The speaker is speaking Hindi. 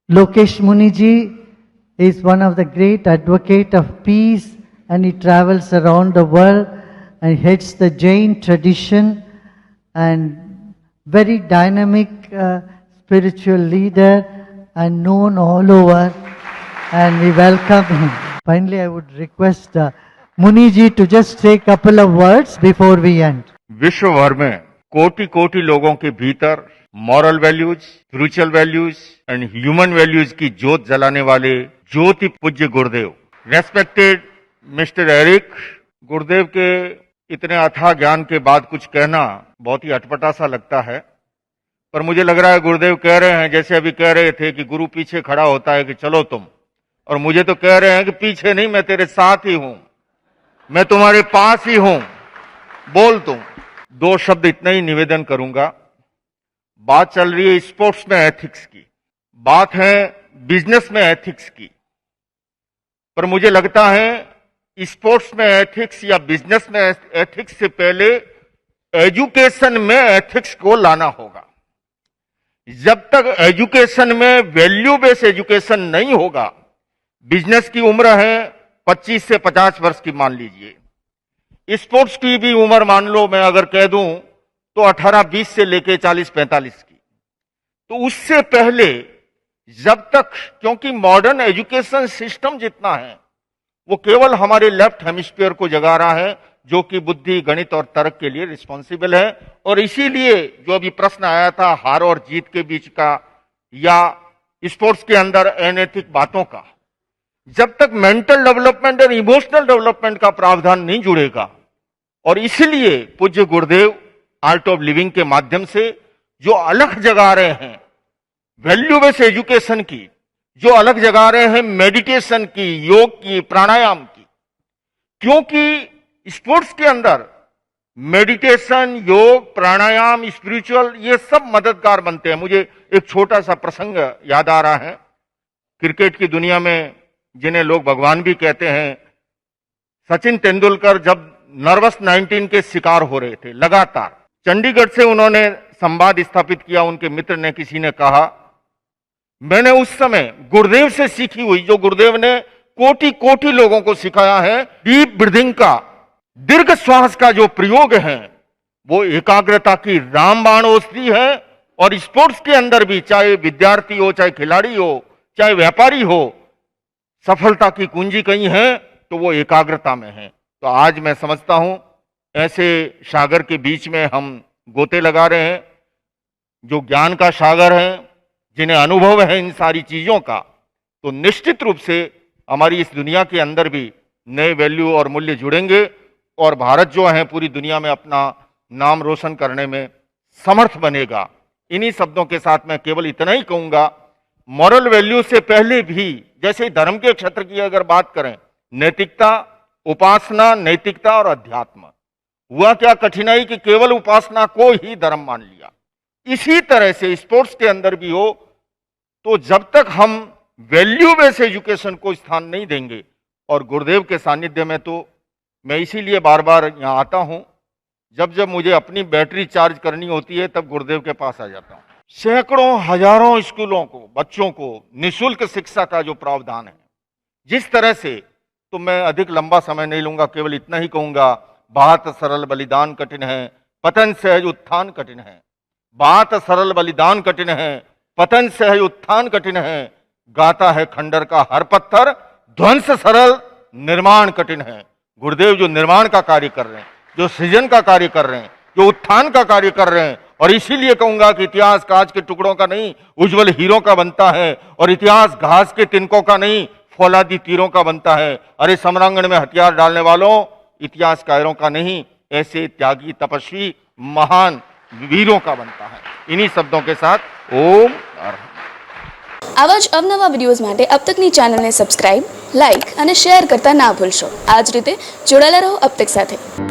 Lokesh Muniji is one of the great advocate of peace, and he travels around the world and heads the Jain tradition, and very dynamic spiritual leader and known all over, and we welcome him. Finally, I would request Muniji to just say a couple of words before we end. विश्व भर में कोटि कोटि लोगों के भीतर moral values, spiritual values and human values की ज्योत जलाने वाले ज्योति पूज्य गुरुदेव, रेस्पेक्टेड मिस्टर एरिक, गुरुदेव के इतने अथाह ज्ञान के बाद कुछ कहना बहुत ही अटपटा सा लगता है, पर मुझे लग रहा है गुरुदेव कह रहे हैं, जैसे अभी कह रहे थे कि गुरु पीछे खड़ा होता है कि चलो तुम, और मुझे तो कह रहे हैं कि पीछे नहीं, मैं तेरे साथ ही हूं, मैं तुम्हारे पास ही हूं, बोल तुम। दो शब्द इतना ही निवेदन करूंगा। बात चल रही है स्पोर्ट्स में एथिक्स की, बात है बिजनेस में एथिक्स की, पर मुझे लगता है स्पोर्ट्स में एथिक्स या बिजनेस में एथिक्स से पहले एजुकेशन में एथिक्स को लाना होगा। जब तक एजुकेशन में वैल्यू बेस्ड एजुकेशन नहीं होगा, बिजनेस की उम्र है 25 से 50 वर्ष की मान लीजिए, स्पोर्ट्स की भी उम्र मान लो मैं अगर कह दूं तो 18-20 से लेके 40-45 की, तो उससे पहले जब तक, क्योंकि मॉडर्न एजुकेशन सिस्टम जितना है वो केवल हमारे लेफ्ट हेमिस्फीयर को जगा रहा है, जो कि बुद्धि, गणित और तर्क के लिए रिस्पॉन्सिबल है, और इसीलिए जो अभी प्रश्न आया था हार और जीत के बीच का या स्पोर्ट्स के अंदर अनैतिक बातों का, जब तक मेंटल डेवलपमेंट और इमोशनल डेवलपमेंट का प्रावधान नहीं जुड़ेगा, और इसलिए पूज्य गुरुदेव आर्ट ऑफ लिविंग के माध्यम से जो अलग जगा रहे हैं वैल्यू बेस्ड एजुकेशन की, जो अलग जगा रहे हैं मेडिटेशन की, योग की, प्राणायाम की, क्योंकि स्पोर्ट्स के अंदर मेडिटेशन, योग, प्राणायाम, स्पिरिचुअल, ये सब मददगार बनते हैं। मुझे एक छोटा सा प्रसंग याद आ रहा है। क्रिकेट की दुनिया में जिन्हें लोग भगवान भी कहते हैं, सचिन तेंदुलकर जब नर्वस 19 के शिकार हो रहे थे लगातार, चंडीगढ़ से उन्होंने संवाद स्थापित किया। उनके मित्र ने, किसी ने कहा, मैंने उस समय गुरुदेव से सीखी हुई, जो गुरुदेव ने कोटि कोटि लोगों को सिखाया है, डीप ब्रीदिंग का, दीर्घ श्वास का जो प्रयोग है वो एकाग्रता की रामबाण औषधि है। और स्पोर्ट्स के अंदर भी, चाहे विद्यार्थी हो, चाहे खिलाड़ी हो, चाहे व्यापारी हो, सफलता की कुंजी कहीं है तो वो एकाग्रता में है। तो आज मैं समझता हूं ऐसे सागर के बीच में हम गोते लगा रहे हैं, जो ज्ञान का सागर है, जिन्हें अनुभव है इन सारी चीजों का, तो निश्चित रूप से हमारी इस दुनिया के अंदर भी नए वैल्यू और मूल्य जुड़ेंगे, और भारत जो है पूरी दुनिया में अपना नाम रोशन करने में समर्थ बनेगा। इन्हीं शब्दों के साथ मैं केवल इतना ही कहूंगा, मॉरल वैल्यू से पहले भी, जैसे धर्म के क्षेत्र की अगर बात करें, नैतिकता, उपासना, नैतिकता और अध्यात्म, हुआ क्या कठिनाई कि केवल उपासना को ही धर्म मान लिया। इसी तरह से स्पोर्ट्स के अंदर भी हो, तो जब तक हम वैल्यू बेस्ड एजुकेशन को स्थान नहीं देंगे, और गुरुदेव के सानिध्य में तो मैं इसीलिए बार बार यहाँ आता हूँ, जब जब मुझे अपनी बैटरी चार्ज करनी होती है तब गुरुदेव के पास आ जाता हूँ। सैकड़ों हजारों स्कूलों को, बच्चों को निःशुल्क शिक्षा का जो प्रावधान है, जिस तरह से, तो मैं अधिक लंबा समय नहीं लूंगा, केवल इतना ही कहूंगा, बात सरल बलिदान कठिन है, पतन सहज उत्थान कठिन है। बात सरल बलिदान कठिन है, पतन सहज उत्थान कठिन है, गाता है खंडर का हर पत्थर, ध्वंस सरल निर्माण कठिन है। गुरुदेव जो निर्माण का कार्य कर रहे हैं, जो सृजन का कार्य कर रहे हैं, जो उत्थान का कार्य कर रहे हैं, और इसीलिए कहूंगा कि इतिहास कांच के टुकड़ों का नहीं, उज्जवल हीरों का बनता है, और इतिहास घास के तिनकों का नहीं, फौलादी तीरों का बनता है। अरे समरांगण में हथियार डालने वालों, इतिहास कायरों का नहीं, ऐसे त्यागी, तपस्वी, महान वीरों का बनता है। इन्हीं शब्दों के साथ ओम अर्हं। આવા જ અવનવા વિડીયોઝ માટે અબ તકની ચેનલને સબસ્ક્રાઇબ, લાઇક અને શેર કરતા ના ભૂલશો। આ જ રીતે જોડાયેલા રહો અબ તક સાથે।